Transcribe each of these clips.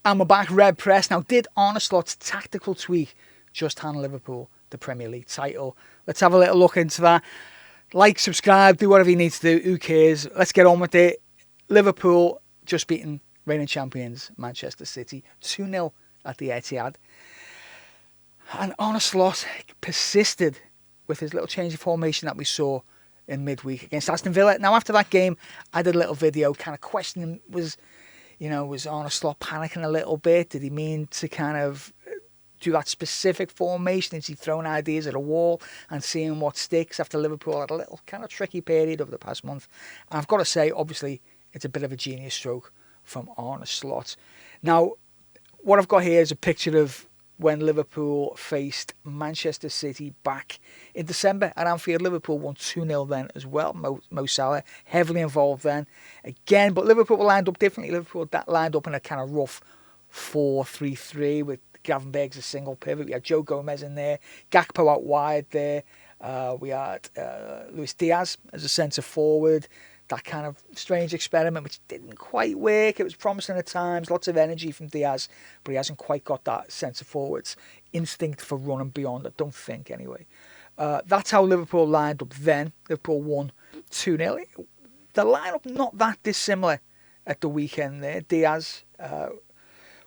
And we're back, Red Press. Now, did Arne Slot's tactical tweak just hand Liverpool the Premier League title? Let's have a little look into that. Like, subscribe, do whatever you need to do. Who cares? Let's get on with it. Liverpool just beaten reigning champions Manchester City 2-0 at the Etihad. And Arne Slot persisted with his little change of formation that we saw in midweek against Aston Villa. Now, after that game, I did a little video kind of questioning, was Arne Slot panicking a little bit? Did he mean to kind of do that specific formation? Is he throwing ideas at a wall and seeing what sticks after Liverpool had a little kind of tricky period over the past month? And I've got to say, obviously, it's a bit of a genius stroke from Arne Slot. Now, what I've got here is a picture of when Liverpool faced Manchester City back in December at Anfield. Liverpool won 2-0 then as well. Mo Salah heavily involved then again, but Liverpool lined up differently. Liverpool lined up in a kind of rough 4-3-3 with Gravenberch as a single pivot. We had Joe Gomez in there, Gakpo out wide there. We had Luis Diaz as a centre forward. That kind of strange experiment which didn't quite work. It was promising at times, lots of energy from Diaz, but he hasn't quite got that centre forward's instinct for running beyond, I don't think anyway. That's how Liverpool lined up then. Liverpool won 2-0. The lineup not that dissimilar at the weekend there. Diaz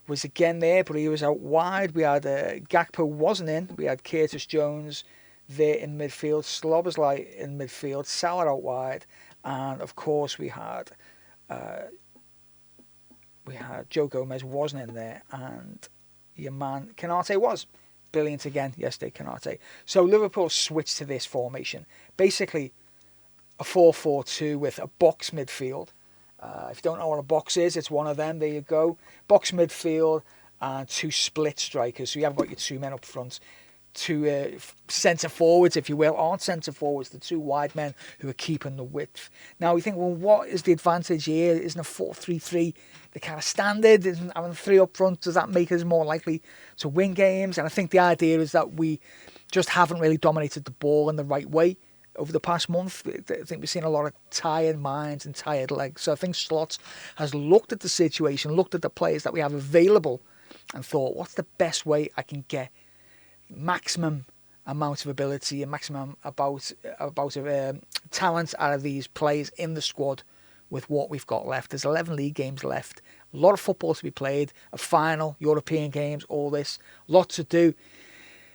was again there, but he was out wide. We had Gakpo wasn't in. We had Curtis Jones there in midfield, Szoboszlai in midfield, Salah out wide. And of course we had Joe Gomez wasn't in there, and your man Konate was. Brilliant again yesterday, Konate. So Liverpool switched to this formation. Basically a 4-4-2 with a box midfield. If you don't know what a box is, it's one of them. There you go. Box midfield and two split strikers. So you haven't got your two men up front. Two centre forwards, if you will, aren't centre forwards, the two wide men who are keeping the width. Now you think, well, what is the advantage here? Isn't a 4-3-3 the kind of standard? Isn't having three up front, does that make us more likely to win games? And I think the idea is that we just haven't really dominated the ball in the right way over the past month. I think we've seen a lot of tired minds and tired legs. So I think Slot has looked at the situation, looked at the players that we have available and thought, what's the best way I can get maximum amount of ability and maximum talent out of these players in the squad with what we've got left. There's 11 league games left, a lot of football to be played, a final, European games, all this, lot to do.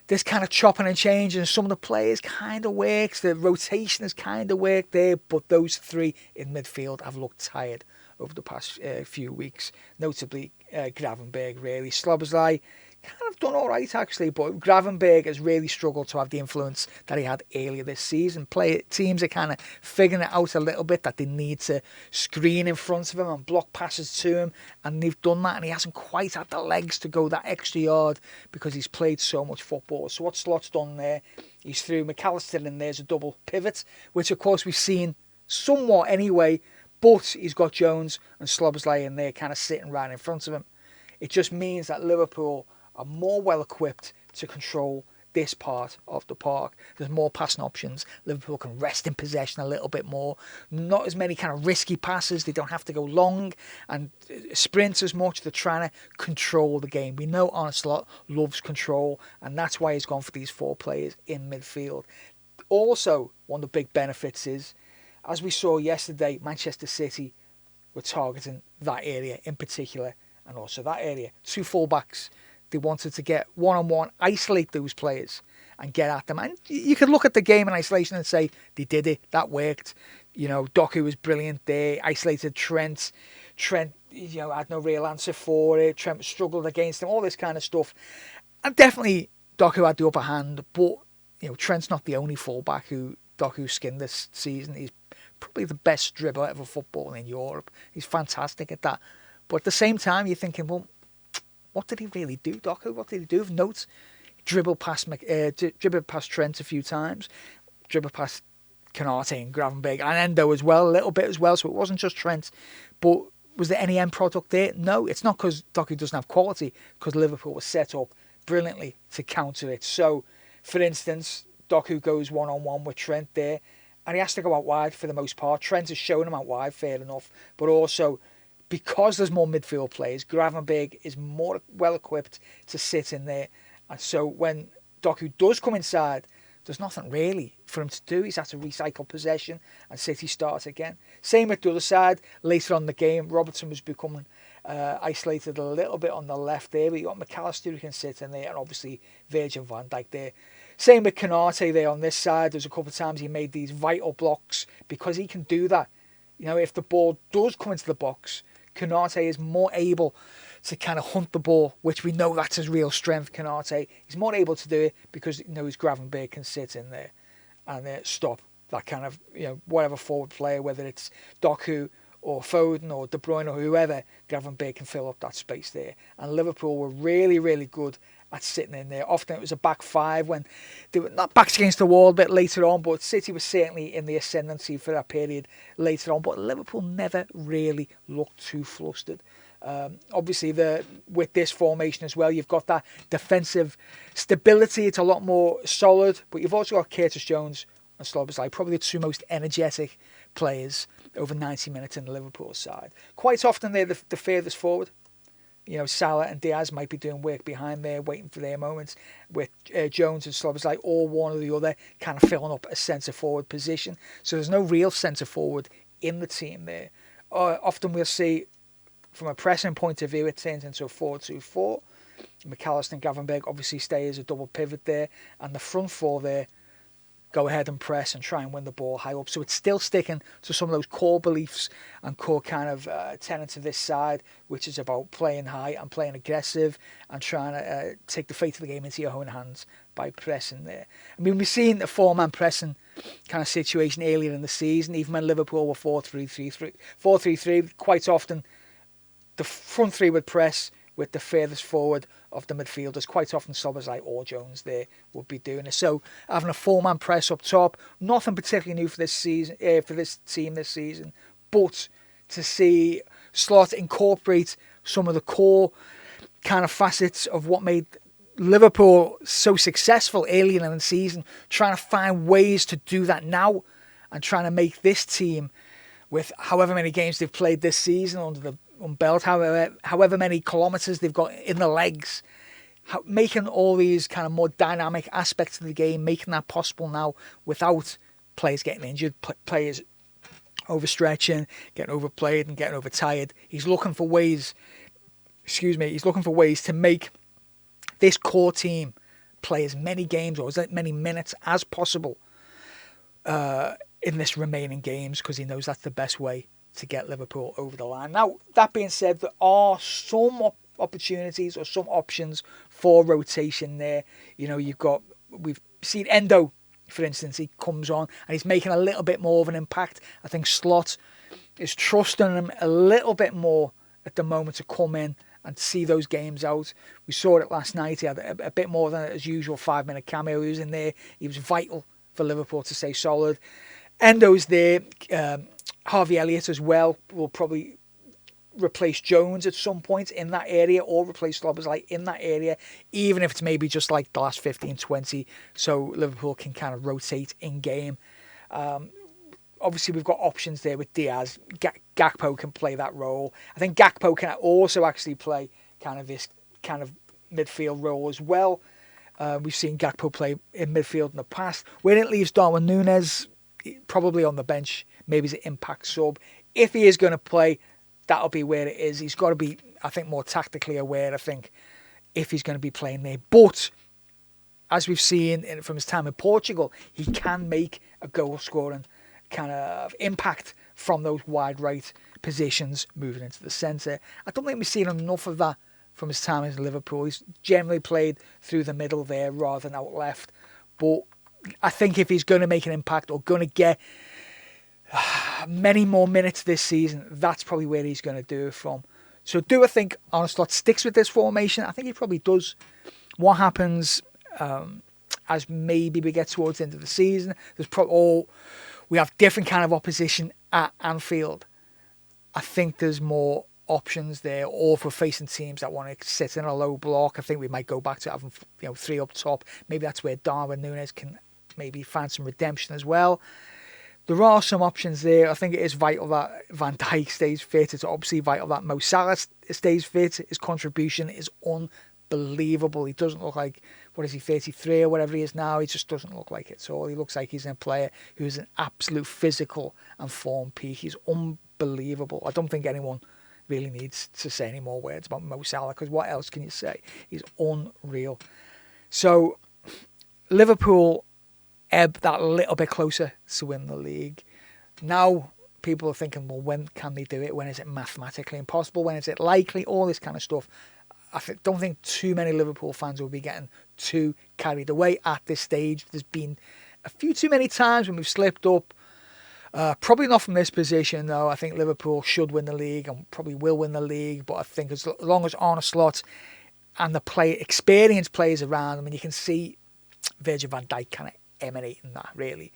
This kind of chopping and changing, some of the players kind of works, the rotation has kind of worked there, but those three in midfield have looked tired over the past few weeks, notably Gravenberch really. Szoboszlai kind of done all right actually, but Gravenberch has really struggled to have the influence that he had earlier this season. Teams are kind of figuring it out a little bit that they need to screen in front of him and block passes to him, and they've done that, and he hasn't quite had the legs to go that extra yard because he's played so much football. So what Slot's done there, he's threw McAllister in there as a double pivot, which of course we've seen somewhat anyway, but he's got Jones and Szoboszlai in there kind of sitting right in front of him. It just means that Liverpool are more well equipped to control this part of the park. There's more passing options. Liverpool can rest in possession a little bit more. Not as many kind of risky passes. They don't have to go long and sprint as much. They're trying to control the game. We know Arne Slot loves control, and that's why he's gone for these four players in midfield. Also, one of the big benefits is, as we saw yesterday, Manchester City were targeting that area in particular, and also that area. Two fullbacks. They wanted to get one-on-one, isolate those players and get at them. And you could look at the game in isolation and say, they did it, that worked. You know, Doku was brilliant there, isolated Trent. Trent, had no real answer for it. Trent struggled against him, all this kind of stuff. And definitely Doku had the upper hand, but, Trent's not the only fullback who Doku skinned this season. He's probably the best dribbler ever football in Europe. He's fantastic at that. But at the same time, you're thinking, well, what did he really do, Doku? What did he do of note? Dribbled past Trent a few times, dribbled past Konate and Gravenberch and Endo as well, a little bit as well. So it wasn't just Trent. But was there any end product there? No, it's not because Doku doesn't have quality, because Liverpool was set up brilliantly to counter it. So, for instance, Doku goes one-on-one with Trent there, and he has to go out wide for the most part. Trent is showing him out wide, fair enough, but also because there's more midfield players, Gravenberch is more well equipped to sit in there. And so when Doku does come inside, there's nothing really for him to do. He's had to recycle possession and City start again. Same with the other side. Later on in the game, Robertson was becoming isolated a little bit on the left there, but you got McAllister who can sit in there, and obviously Virgil van Dijk there. Same with Konate there on this side. There's a couple of times he made these vital blocks because he can do that. You know, if the ball does come into the box, Konate is more able to kind of hunt the ball, which we know that's his real strength, Konate. He's more able to do it because he knows Gravenberch can sit in there and stop that kind of, you know, whatever forward player, whether it's Doku or Foden or De Bruyne or whoever, Gravenberch can fill up that space there. And Liverpool were really, really good at sitting in there. Often it was a back five when they were not backs against the wall a bit later on, but City was certainly in the ascendancy for that period later on. But Liverpool never really looked too flustered. Obviously, with this formation as well, you've got that defensive stability. It's a lot more solid, but you've also got Curtis Jones and Szoboszlai, probably the two most energetic players over 90 minutes in the Liverpool side. Quite often they're the furthest forward. You know, Salah and Diaz might be doing work behind there, waiting for their moments, with Jones and Szoboszlai, or one or the other, kind of filling up a centre forward position. So there's no real centre forward in the team there. Often we'll see, from a pressing point of view, it turns into a 4-2-4. McAllister and Gravenberch obviously stay as a double pivot there, and the front four there go ahead and press and try and win the ball high up. So it's still sticking to some of those core beliefs and core kind of tenets of this side, which is about playing high and playing aggressive and trying to take the fate of the game into your own hands by pressing there. I mean, we've seen the four-man pressing kind of situation earlier in the season, even when Liverpool were 4-3-3. Quite often, the front three would press with the furthest forward of the midfielders. Quite often Szoboszlai or Jones there would be doing it. So having a four-man press up top, nothing particularly new for this season, for this team this season, but to see Slot incorporate some of the core kind of facets of what made Liverpool so successful earlier in the season, trying to find ways to do that now and trying to make this team, with however many games they've played this season under the belt, however many kilometres they've got in the legs, making all these kind of more dynamic aspects of the game, making that possible now without players getting injured, players overstretching, getting overplayed and getting overtired. He's looking for ways to make this core team play as many games or as many minutes as possible in this remaining games, because he knows that's the best way to get Liverpool over the line. Now, that being said, there are some opportunities or some options for rotation there. You know, we've seen Endo, for instance, he comes on and he's making a little bit more of an impact. I think Slot is trusting him a little bit more at the moment to come in and see those games out. We saw it last night. He had a bit more than his usual 5-minute cameo. He was in there. He was vital for Liverpool to stay solid. Endo's there. Harvey Elliott as well will probably replace Jones at some point in that area, or replace Szoboszlai in that area, even if it's maybe just like the last 15-20, so Liverpool can kind of rotate in game. Obviously, we've got options there with Diaz. Gakpo can play that role. I think Gakpo can also actually play kind of this kind of midfield role as well. We've seen Gakpo play in midfield in the past. When it leaves Darwin Núñez probably on the bench, maybe as an impact sub. If he is going to play, that'll be where it is. He's got to be, I think, more tactically aware, I think, if he's going to be playing there. But as we've seen from his time in Portugal, he can make a goal-scoring kind of impact from those wide right positions moving into the centre. I don't think we've seen enough of that from his time in Liverpool. He's generally played through the middle there rather than out left. But I think if he's going to make an impact or going to get many more minutes this season, that's probably where he's going to do it from. So do I think Arne Slot sticks with this formation? I think he probably does. What happens as maybe we get towards the end of the season? We have different kind of opposition at Anfield. I think there's more options there, or if we're facing teams that want to sit in a low block, I think we might go back to having three up top. Maybe that's where Darwin Núñez can maybe find some redemption as well. There are some options there. I think it is vital that Van Dijk stays fit. It's obviously vital that Mo Salah stays fit. His contribution is unbelievable. He doesn't look like, what is he, 33 or whatever he is now? He just doesn't look like it. So he looks like he's a player who's an absolute physical and form peak. He's unbelievable. I don't think anyone really needs to say any more words about Mo Salah, because what else can you say? He's unreal. So Liverpool ebb that little bit closer to win the league. Now people are thinking, well, when can they do it? When is it mathematically impossible? When is it likely? All this kind of stuff. Don't think too many Liverpool fans will be getting too carried away at this stage. There's been a few too many times when we've slipped up. Probably not from this position, though. I think Liverpool should win the league and probably will win the league. But I think as long as Arne Slot and the experienced players around, I mean, you can see Virgil van Dijk kind of emanating that, really.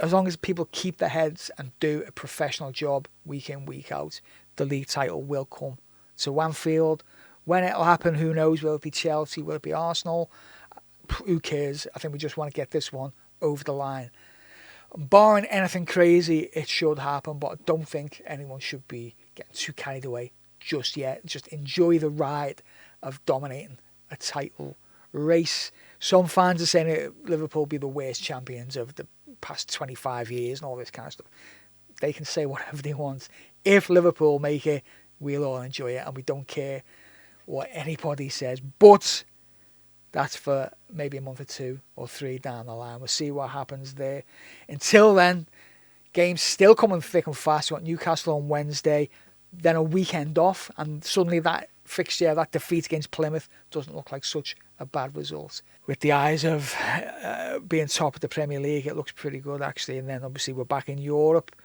As long as people keep their heads and do a professional job week in, week out, the league title will come to Anfield. When it'll happen, who knows? Will it be Chelsea? Will it be Arsenal? Who cares? I think we just want to get this one over the line. Barring anything crazy, it should happen, but I don't think anyone should be getting too carried away just yet. Just enjoy the ride of dominating a title race. Some fans are saying that Liverpool will be the worst champions of the past 25 years and all this kind of stuff. They can say whatever they want. If Liverpool make it, we'll all enjoy it, and we don't care what anybody says. But that's for maybe a month or 2 or 3 down the line. We'll see what happens there. Until then, games still coming thick and fast. We've got Newcastle on Wednesday, then a weekend off, and suddenly that fixture, that defeat against Plymouth, doesn't look like such a bad result. With the eyes of being top of the Premier League, it looks pretty good, actually. And then obviously we're back in Europe,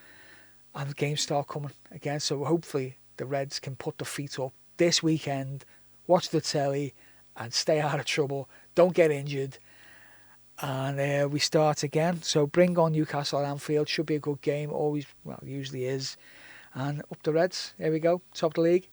and the games start coming again. So hopefully the Reds can put the feet up this weekend, watch the telly, and stay out of trouble. Don't get injured. And we start again. So bring on Newcastle at Anfield. Should be a good game. Always, well, usually is. And up the Reds. Here we go. Top of the league.